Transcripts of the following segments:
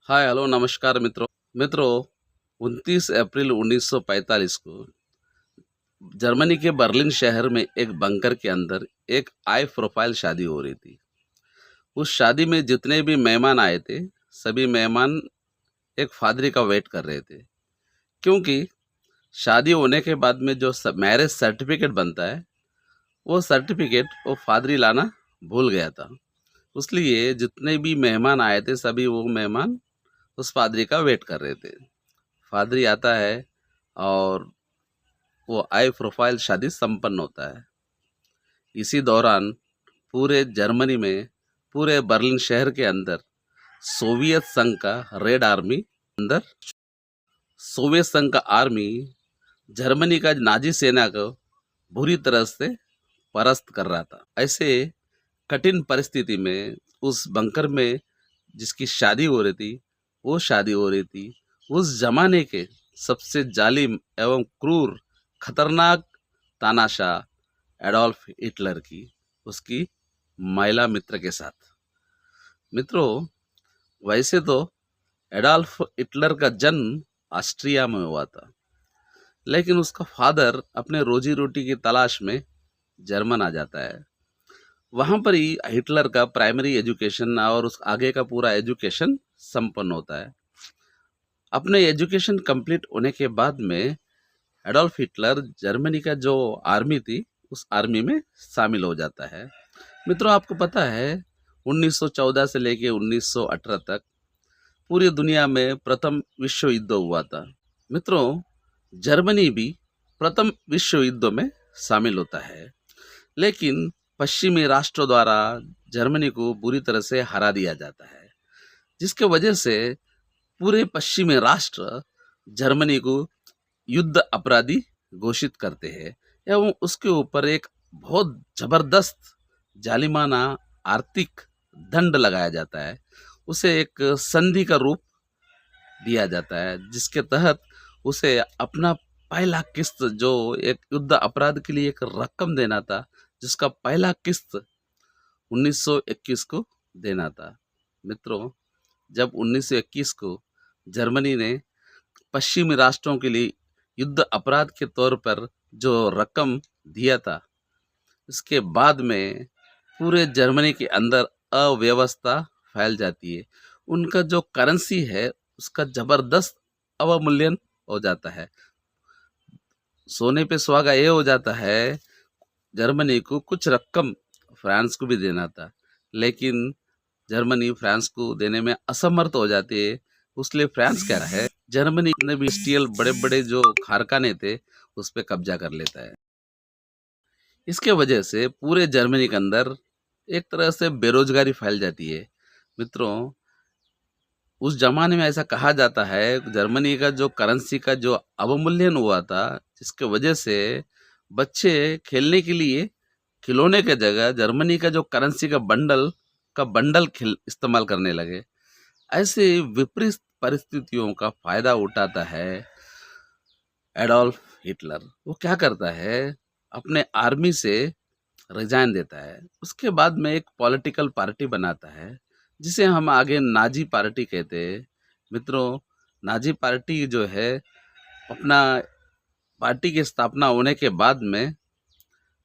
Hi hello नमस्कार मित्रों। मित्रों 29 अप्रैल 1945 को जर्मनी के बर्लिन शहर में एक बंकर के अंदर एक हाई प्रोफाइल शादी हो रही थी। उस शादी में जितने भी मेहमान आए थे, सभी मेहमान एक फादरी का वेट कर रहे थे, क्योंकि शादी होने के बाद में जो मैरिज सर्टिफिकेट बनता है, वो सर्टिफिकेट वो फादरी लाना भूल गया था। इसलिए जितने भी मेहमान आए थे, सभी वो मेहमान उस फादरी का वेट कर रहे थे। फादरी आता है और वो हाई प्रोफाइल शादी संपन्न होता है। इसी दौरान पूरे जर्मनी में, पूरे बर्लिन शहर के अंदर सोवियत संघ का रेड आर्मी अंदर सोवियत संघ का आर्मी जर्मनी का नाजी सेना को बुरी तरह से परास्त कर रहा था। ऐसे कठिन परिस्थिति में उस बंकर में जिसकी शादी हो रही थी, वो शादी हो रही थी उस जमाने के सबसे जालिम एवं क्रूर खतरनाक तानाशाह एडोल्फ हिटलर की, उसकी महिला मित्र के साथ। मित्रों, वैसे तो एडोल्फ हिटलर का जन्म ऑस्ट्रिया में हुआ था, लेकिन उसका फादर अपने रोजी रोटी की तलाश में जर्मन आ जाता है। वहाँ पर ही हिटलर का प्राइमरी एजुकेशन और उस आगे का पूरा एजुकेशन संपन्न होता है। अपने एजुकेशन कंप्लीट होने के बाद में एडोल्फ हिटलर जर्मनी का जो आर्मी थी, उस आर्मी में शामिल हो जाता है। मित्रों, आपको पता है 1914 से लेके 1918 तक पूरी दुनिया में प्रथम विश्व युद्ध हुआ था। मित्रों, जर्मनी भी प्रथम विश्व युद्ध में शामिल होता है, लेकिन पश्चिमी राष्ट्रों द्वारा जर्मनी को बुरी तरह से हरा दिया जाता है, जिसके वजह से पूरे पश्चिमी राष्ट्र जर्मनी को युद्ध अपराधी घोषित करते हैं एवं उसके ऊपर एक बहुत जबरदस्त जालिमाना आर्थिक दंड लगाया जाता है। उसे एक संधि का रूप दिया जाता है, जिसके तहत उसे अपना पहला किस्त, जो एक युद्ध अपराध के लिए एक रकम देना था, जिसका पहला किस्त 1921 को देना था। मित्रों, जब 1921 को जर्मनी ने पश्चिमी राष्ट्रों के लिए युद्ध अपराध के तौर पर जो रकम दिया था, इसके बाद में पूरे जर्मनी के अंदर अव्यवस्था फैल जाती है। उनका जो करेंसी है, उसका जबरदस्त अवमूल्यन हो जाता है। सोने पे सुहागा ये हो जाता है, जर्मनी को कुछ रकम फ्रांस को भी देना था, लेकिन जर्मनी फ्रांस को देने में असमर्थ हो जाती है। उसलिए फ्रांस क्या है, जर्मनी ने भी स्टील बड़े बड़े जो कारखाने थे, उस पर कब्जा कर लेता है। इसके वजह से पूरे जर्मनी के अंदर एक तरह से बेरोजगारी फैल जाती है। मित्रों, उस जमाने में ऐसा कहा जाता है, जर्मनी का जो करेंसी का जो अवमूल्यन हुआ था, जिसके वजह से बच्चे खेलने के लिए खिलौने के जगह जर्मनी का जो करेंसी का बंडल इस्तेमाल करने लगे। ऐसे विपरीत परिस्थितियों का फायदा उठाता है एडोल्फ हिटलर। वो क्या करता है, अपने आर्मी से रिजाइन देता है। उसके बाद में एक पॉलिटिकल पार्टी बनाता है, जिसे हम आगे नाजी पार्टी कहते हैं। मित्रों, नाजी पार्टी जो है, अपना पार्टी की स्थापना होने के बाद में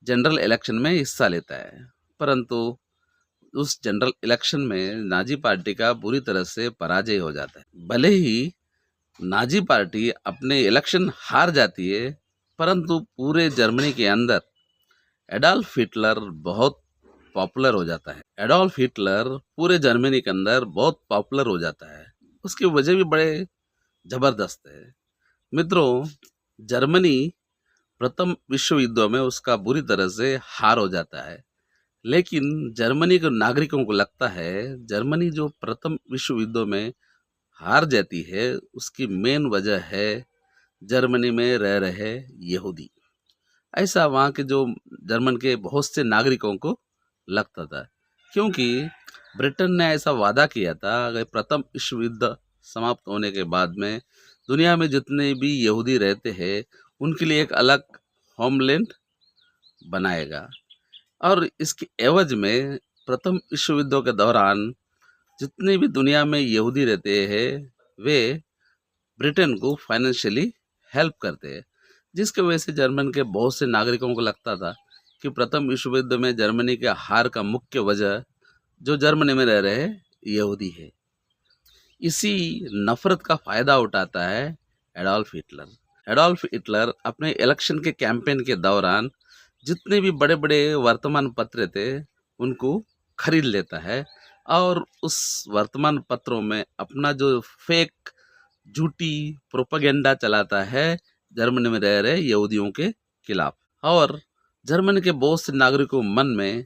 जनरल इलेक्शन में हिस्सा लेता है, परंतु उस जनरल इलेक्शन में नाजी पार्टी का बुरी तरह से पराजय हो जाता है। भले ही नाजी पार्टी अपने इलेक्शन हार जाती है, परंतु पूरे जर्मनी के अंदर एडोल्फ हिटलर बहुत पॉपुलर हो जाता है। एडोल्फ हिटलर पूरे जर्मनी के अंदर बहुत पॉपुलर हो जाता है। उसकी वजह भी बड़े जबरदस्त है। मित्रों, जर्मनी प्रथम विश्व युद्ध में उसका बुरी तरह से हार हो जाता है, लेकिन जर्मनी के नागरिकों को लगता है जर्मनी जो प्रथम विश्व युद्ध में हार जाती है, उसकी मेन वजह है जर्मनी में रह रहे यहूदी। ऐसा वहाँ के जो जर्मन के बहुत से नागरिकों को लगता था, क्योंकि ब्रिटेन ने ऐसा वादा किया था, अगर प्रथम विश्व युद्ध समाप्त होने के बाद में दुनिया में जितने भी यहूदी रहते हैं, उनके लिए एक अलग होमलैंड बनाएगा। और इसके एवज में प्रथम विश्व युद्ध के दौरान जितने भी दुनिया में यहूदी रहते हैं वे ब्रिटेन को फाइनेंशियली हेल्प करते हैं, जिसकी वजह से जर्मन के बहुत से नागरिकों को लगता था कि प्रथम विश्व युद्ध में जर्मनी के हार का मुख्य वजह जो जर्मनी में रह रहे यहूदी है। इसी नफरत का फायदा उठाता है एडोल्फ हिटलर। एडोल्फ हिटलर अपने इलेक्शन के कैंपेन के दौरान जितने भी बड़े बड़े वर्तमान पत्र थे उनको खरीद लेता है और उस वर्तमान पत्रों में अपना जो फेक झूठी प्रोपेगेंडा चलाता है जर्मनी में रह रहे यहूदियों के खिलाफ, और जर्मनी के बहुत से नागरिकों मन में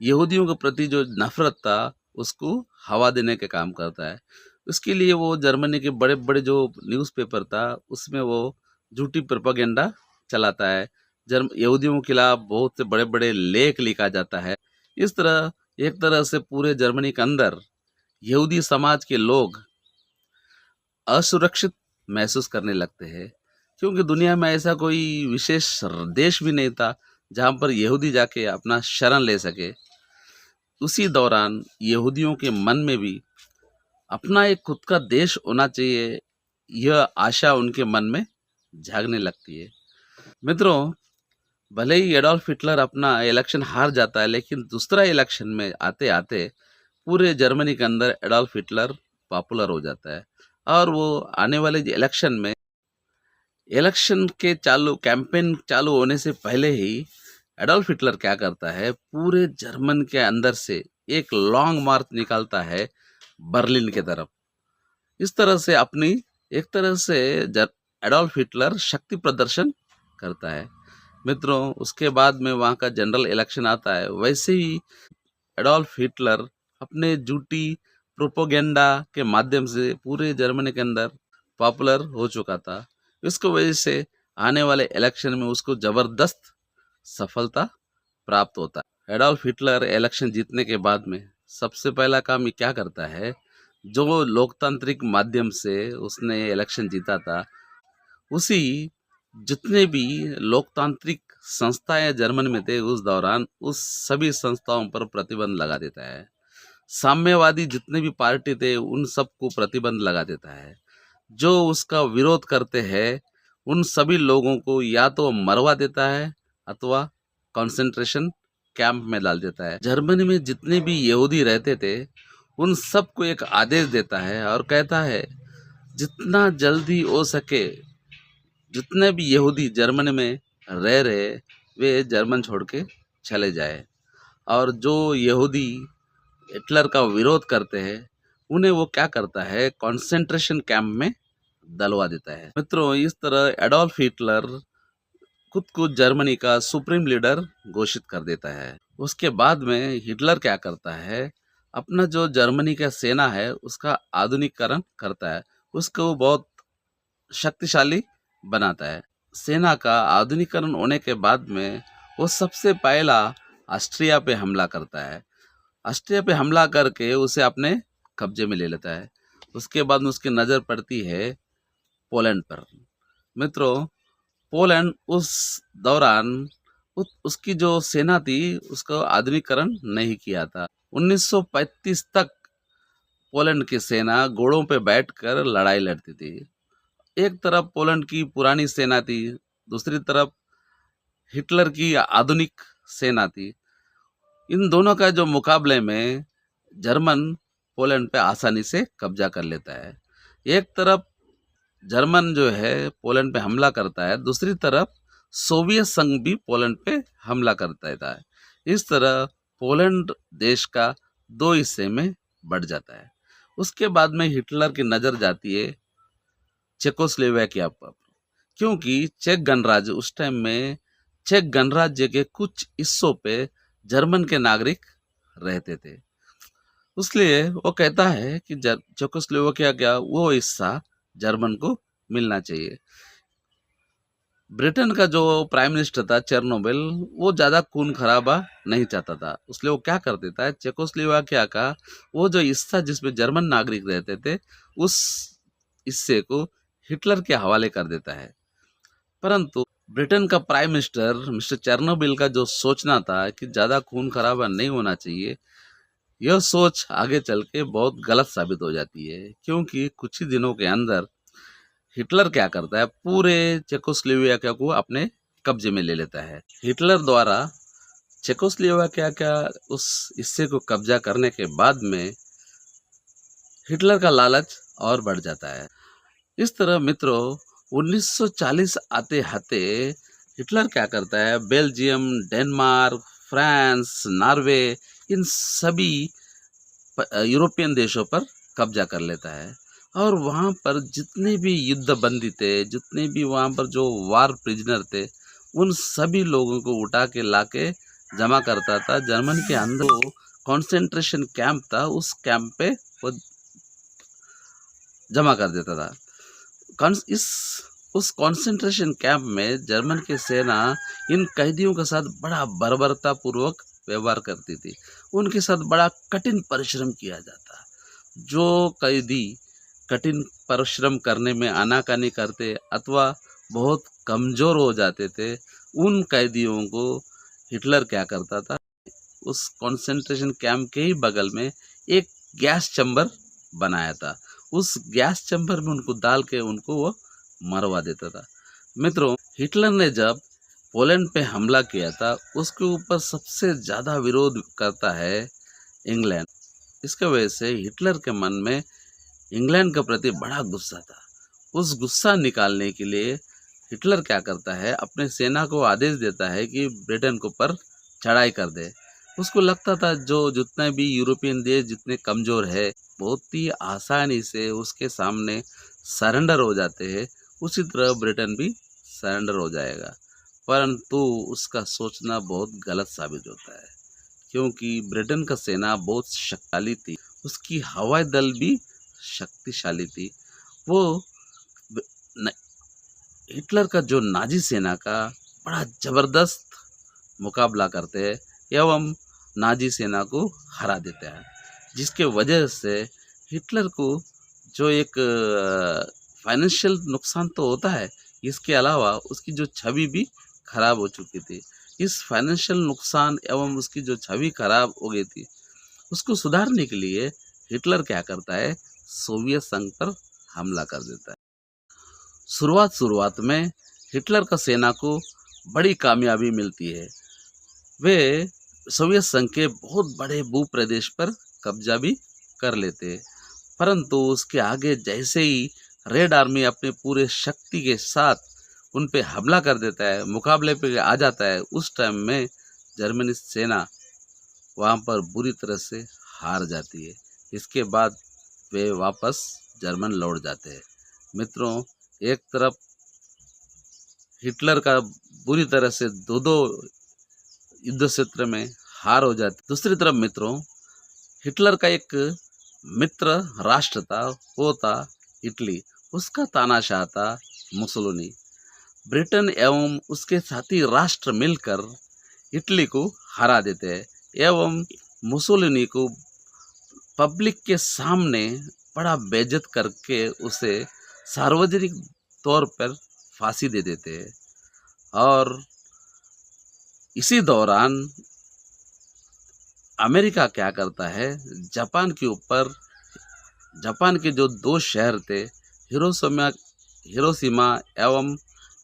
यहूदियों के प्रति जो नफरत था उसको हवा देने का काम करता है। उसके लिए वो जर्मनी के बड़े बड़े जो न्यूज़पेपर था उसमें वो झूठी प्रोपेगेंडा चलाता है। यहूदियों के खिलाफ बहुत से बड़े बड़े लेख लिखा जाता है। इस तरह एक तरह से पूरे जर्मनी के अंदर यहूदी समाज के लोग असुरक्षित महसूस करने लगते हैं, क्योंकि दुनिया में ऐसा कोई विशेष देश भी नहीं था जहाँ पर यहूदी जाके अपना शरण ले सके। उसी दौरान यहूदियों के मन में भी अपना एक खुद का देश होना चाहिए, यह आशा उनके मन में जागने लगती है। मित्रों, भले ही एडोल्फ हिटलर अपना इलेक्शन हार जाता है, लेकिन दूसरा इलेक्शन में आते आते पूरे जर्मनी के अंदर एडोल्फ हिटलर पॉपुलर हो जाता है और वो आने वाले इलेक्शन में इलेक्शन के कैंपेन चालू होने से पहले ही एडोल्फ हिटलर क्या करता है, पूरे जर्मन के अंदर से एक लॉन्ग मार्च निकालता है बर्लिन के तरफ। इस तरह से अपनी एक तरह से एडोल्फ हिटलर शक्ति प्रदर्शन करता है। मित्रों, उसके बाद में वहाँ का जनरल इलेक्शन आता है। वैसे ही एडोल्फ हिटलर अपने झूठी प्रोपोगेंडा के माध्यम से पूरे जर्मनी के अंदर पॉपुलर हो चुका था। इसको वजह से आने वाले इलेक्शन में उसको जबरदस्त सफलता प्राप्त होता है। एडोल्फ हिटलर इलेक्शन जीतने के बाद में सबसे पहला काम ये क्या करता है, जो लोकतांत्रिक माध्यम से उसने इलेक्शन जीता था उसी जितने भी लोकतांत्रिक संस्थाएं जर्मन में थे उस दौरान उस सभी संस्थाओं पर प्रतिबंध लगा देता है। साम्यवादी जितने भी पार्टी थे उन सबको प्रतिबंध लगा देता है। जो उसका विरोध करते हैं उन सभी लोगों को या तो मरवा देता है अथवा कंसंट्रेशन कैंप में डाल देता है। जर्मनी में जितने भी यहूदी रहते थे उन सबको एक आदेश देता है और कहता है जितना जल्दी हो सके जितने भी यहूदी जर्मनी में रह रहे वे जर्मन छोड़ के चले जाए, और जो यहूदी हिटलर का विरोध करते हैं उन्हें वो क्या करता है, कंसंट्रेशन कैंप में डलवा देता है। मित्रों, इस तरह एडोल्फ हिटलर खुद को जर्मनी का सुप्रीम लीडर घोषित कर देता है। उसके बाद में हिटलर क्या करता है, अपना जो जर्मनी का सेना है उसका आधुनिकीकरण करता है, उसको बहुत शक्तिशाली बनाता है। सेना का आधुनिकीकरण होने के बाद में वो सबसे पहला ऑस्ट्रिया पे हमला करता है। ऑस्ट्रिया पे हमला करके उसे अपने कब्जे में ले लेता है। उसके बाद में उसकी नज़र पड़ती है पोलैंड पर। मित्रों, पोलैंड उस दौरान उसकी जो सेना थी उसका आधुनिकीकरण नहीं किया था। 1935 तक पोलैंड की सेना घोड़ों पे बैठकर लड़ाई लड़ती थी। एक तरफ पोलैंड की पुरानी सेना थी, दूसरी तरफ हिटलर की आधुनिक सेना थी। इन दोनों का जो मुकाबले में जर्मन पोलैंड पे आसानी से कब्जा कर लेता है। एक तरफ जर्मन जो है पोलैंड पे हमला करता है, दूसरी तरफ सोवियत संघ भी पोलैंड पे हमला करता था। इस तरह पोलैंड देश का दो हिस्से में बढ़ जाता है। उसके बाद में हिटलर की नज़र जाती है चेकोस्लोवाकिया पर, क्योंकि चेक गणराज्य उस टाइम में चेक गणराज्य के कुछ हिस्सों पे जर्मन के नागरिक रहते थे। इसलिए वो कहता है कि चेकोस्लोवाकिया का वो हिस्सा जर्मन को मिलना चाहिए। ब्रिटेन का जो प्राइम मिनिस्टर था चेरनोबिल, वो ज़्यादा खून खराबा नहीं चाहता था, इसलिए वो क्या कर देता है, चेकोस्लोवाकिया का वो जो हिस्सा जिसमें जर्मन नागरिक रहते थे उस हिस्से को हिटलर के हवाले कर देता है। परंतु ब्रिटेन का प्राइम मिनिस्टर मिस्टर चेरनोबिल का जो सोचना था कि ज़्यादा खून खराबा नहीं होना चाहिए, यह सोच आगे चल के बहुत गलत साबित हो जाती है, क्योंकि कुछ ही दिनों के अंदर हिटलर क्या करता है, पूरे चेकोस्लोवाकिया को अपने कब्जे में ले लेता है। हिटलर द्वारा चेकोस्लोवाकिया का उस हिस्से को कब्जा करने के बाद में हिटलर का लालच और बढ़ जाता है। इस तरह मित्रों 1940 आते आते हिटलर क्या करता है, बेल्जियम, डेनमार्क, फ्रांस, नॉर्वे, इन सभी यूरोपियन देशों पर कब्जा कर लेता है। और वहाँ पर जितने भी युद्ध बंदी थे, जितने भी वहाँ पर जो वार प्रिजनर थे, उन सभी लोगों को उठा के लाके जमा करता था। जर्मनी के अंदर कॉन्सेंट्रेशन कैंप था, उस कैंप पे वो जमा कर देता था। इस उस कॉन्सेंट्रेशन कैंप में जर्मन की सेना इन कैदियों के साथ बड़ा बर्बरतापूर्वक व्यवहार करती थी। उनके साथ बड़ा कठिन परिश्रम किया जाता। जो कैदी कठिन परिश्रम करने में आनाकानी करते अथवा बहुत कमज़ोर हो जाते थे, उन कैदियों को हिटलर क्या करता था, उस कॉन्सेंट्रेशन कैंप के ही बगल में एक गैस चैम्बर बनाया था। उस गैस चैम्बर में उनको डाल के उनको वो मरवा देता था। मित्रों, हिटलर ने जब पोलैंड पे हमला किया था, उसके ऊपर सबसे ज़्यादा विरोध करता है इंग्लैंड। इसके वजह से हिटलर के मन में इंग्लैंड के प्रति बड़ा गुस्सा था। उस गुस्सा निकालने के लिए हिटलर क्या करता है, अपने सेना को आदेश देता है कि ब्रिटेन के ऊपर चढ़ाई कर दे। उसको लगता था जो जितने भी यूरोपियन देश जितने कमज़ोर है, बहुत ही आसानी से उसके सामने सरेंडर हो जाते हैं, उसी तरह ब्रिटेन भी सरेंडर हो जाएगा। परंतु उसका सोचना बहुत गलत साबित होता है, क्योंकि ब्रिटेन का सेना बहुत शक्तिशाली थी, उसकी हवाई दल भी शक्तिशाली थी। वो हिटलर का जो नाजी सेना का बड़ा ज़बरदस्त मुकाबला करते हैं एवं नाजी सेना को हरा देता है, जिसके वजह से हिटलर को जो एक फाइनेंशियल नुकसान तो होता है, इसके अलावा उसकी जो छवि भी खराब हो चुकी थी। इस फाइनेंशियल नुकसान एवं उसकी जो छवि खराब हो गई थी, उसको सुधारने के लिए हिटलर क्या करता है, सोवियत संघ पर हमला कर देता है। शुरुआत में हिटलर का सेना को बड़ी कामयाबी मिलती है। वे सोवियत संघ के बहुत बड़े भूप्रदेश पर कब्जा भी कर लेते हैं। परंतु उसके आगे जैसे ही रेड आर्मी अपने पूरे शक्ति के साथ उन पे हमला कर देता है, मुकाबले पे आ जाता है, उस टाइम में जर्मनी सेना वहाँ पर बुरी तरह से हार जाती है। इसके बाद वे वापस जर्मन लौट जाते हैं। मित्रों, एक तरफ हिटलर का बुरी तरह से दो युद्ध क्षेत्र में हार हो जाती, दूसरी तरफ मित्रों हिटलर का एक मित्र राष्ट्र था, वो था इटली। उसका तानाशाह था मुसोलिनी। ब्रिटेन एवं उसके साथी राष्ट्र मिलकर इटली को हरा देते हैं एवं मुसोलिनी को पब्लिक के सामने बड़ा बेइज्जत करके उसे सार्वजनिक तौर पर फांसी दे देते हैं। और इसी दौरान अमेरिका क्या करता है, जापान के ऊपर, जापान के जो दो शहर थे हिरोशिमा एवं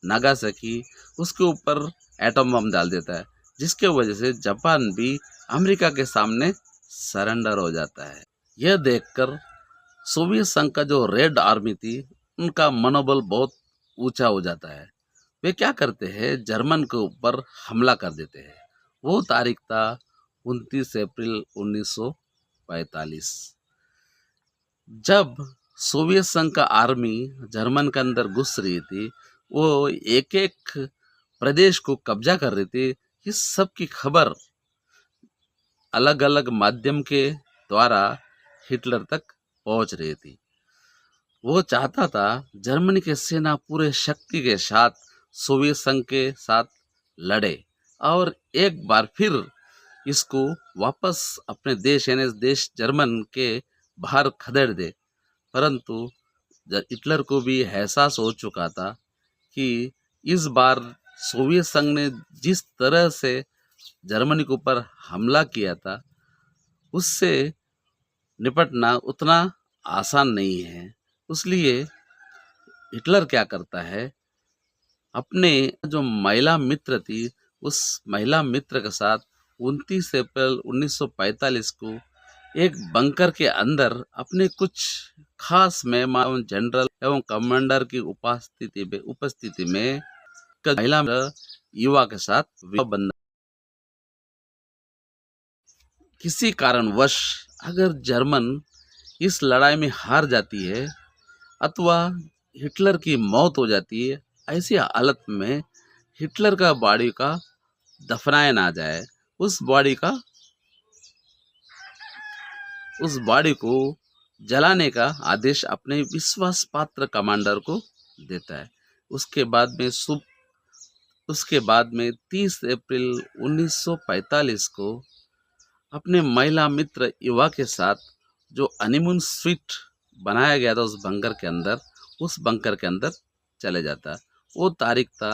नागासाकी, उसके ऊपर एटम बम डाल देता है, जिसके वजह से जापान भी अमेरिका के सामने सरेंडर हो जाता है। यह देखकर सोवियत संघ का जो रेड आर्मी थी, उनका मनोबल बहुत ऊंचा हो जाता है। वे क्या करते हैं, जर्मन के ऊपर हमला कर देते हैं। वो तारीख था 29 अप्रैल 1945। जब सोवियत संघ का आर्मी जर्मन के अंदर घुस रही थी, वो एक एक प्रदेश को कब्जा कर रही थी। इस सब की खबर अलग अलग माध्यम के द्वारा हिटलर तक पहुंच रही थी। वो चाहता था जर्मनी की सेना पूरे शक्ति के साथ सोवियत संघ के साथ लड़े और एक बार फिर इसको वापस अपने देश यानी देश जर्मन के बाहर खदेड़ दे। परंतु हिटलर को भी एहसास हो चुका था कि इस बार सोवियत संघ ने जिस तरह से जर्मनी के ऊपर हमला किया था, उससे निपटना उतना आसान नहीं है। इसलिए हिटलर क्या करता है, अपने जो महिला मित्र थी, उस महिला मित्र के साथ 29 अप्रैल 1945 को एक बंकर के अंदर अपने कुछ खास मेहमान, जनरल एवं कमांडर की उपस्थिति में महिला युवा के साथ विवाह बंधन। किसी कारणवश अगर जर्मन इस लड़ाई में हार जाती है अथवा हिटलर की मौत हो जाती है, ऐसी हालत में हिटलर का बॉडी का दफनाया ना जाए, उस बॉडी को जलाने का आदेश अपने विश्वास पात्र कमांडर को देता है। उसके बाद में 30 अप्रैल 1945 को अपने महिला मित्र युवा के साथ जो हनीमून स्वीट बनाया गया था उस बंकर के अंदर चले जाता। वो तारीख था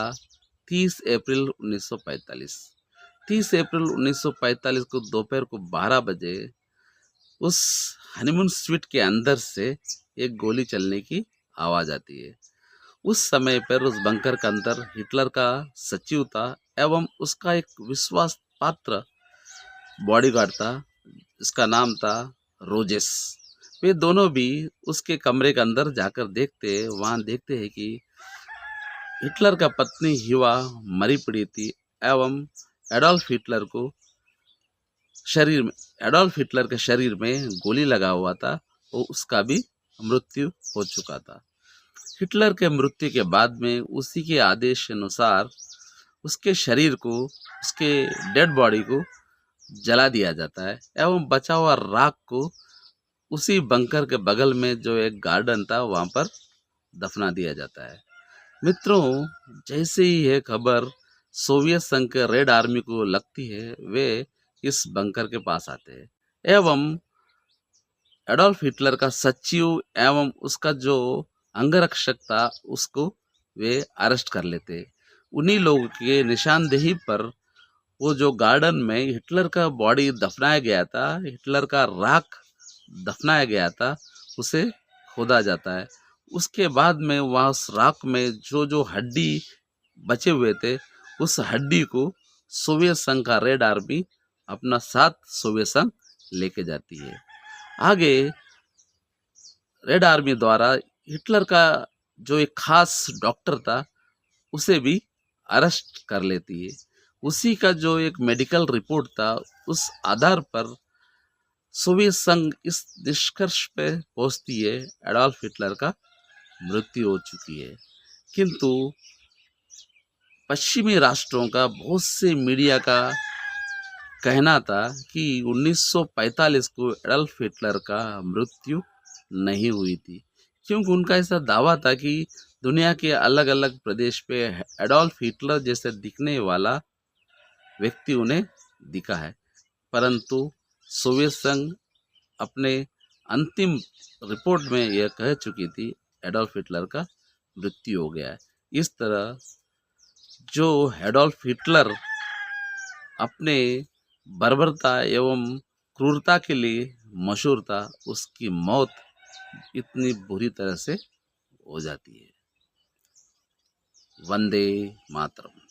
30 अप्रैल 1945। 30 अप्रैल 1945 को दोपहर को 12 बजे उस हनीमून स्वीट के अंदर से एक गोली चलने की आवाज़ आती है। उस समय पर उस बंकर के अंदर हिटलर का सचिव था एवं उसका एक विश्वास पात्र बॉडीगार्ड था, इसका नाम था रोजेस। वे दोनों भी उसके कमरे के अंदर जाकर वहाँ देखते हैं कि हिटलर का पत्नी हिवा मरी पड़ी थी एवं एडोल्फ हिटलर के शरीर में गोली लगा हुआ था और उसका भी मृत्यु हो चुका था। हिटलर के मृत्यु के बाद में उसी के आदेश अनुसार उसके डेड बॉडी को जला दिया जाता है एवं बचा हुआ राख को उसी बंकर के बगल में जो एक गार्डन था वहाँ पर दफना दिया जाता है। मित्रों, जैसे ही यह खबर सोवियत संघ के रेड आर्मी को लगती है, वे इस बंकर के पास आते हैं एवं एडोल्फ हिटलर का सचिव एवं उसका जो अंगरक्षक था उसको वे अरेस्ट कर लेते। उन्हीं लोगों के निशानदेही पर वो जो गार्डन में हिटलर का बॉडी दफनाया गया था, हिटलर का राख दफनाया गया था, उसे खोदा जाता है। उसके बाद में वहाँ उस राख में जो हड्डी बचे हुए थे, उस हड्डी को सोवियत संघ का रेड आर्मी अपना साथ सोवियत संघ लेके जाती है। आगे रेड आर्मी द्वारा हिटलर का जो एक खास डॉक्टर था उसे भी अरेस्ट कर लेती है। उसी का जो एक मेडिकल रिपोर्ट था, उस आधार पर सोवियत संघ इस निष्कर्ष पे पहुंचती है एडोल्फ हिटलर का मृत्यु हो चुकी है। किंतु पश्चिमी राष्ट्रों का बहुत से मीडिया का कहना था कि 1945 को एडोल्फ हिटलर का मृत्यु नहीं हुई थी, क्योंकि उनका ऐसा दावा था कि दुनिया के अलग अलग प्रदेश पे एडोल्फ हिटलर जैसे दिखने वाला व्यक्ति उन्हें दिखा है। परंतु सोवियत संघ अपने अंतिम रिपोर्ट में यह कह चुकी थी एडोल्फ हिटलर का मृत्यु हो गया है। इस तरह जो एडोल्फ हिटलर अपने बर्बरता एवं क्रूरता के लिए मशहूर था, उसकी मौत इतनी बुरी तरह से हो जाती है। वंदे मातरम।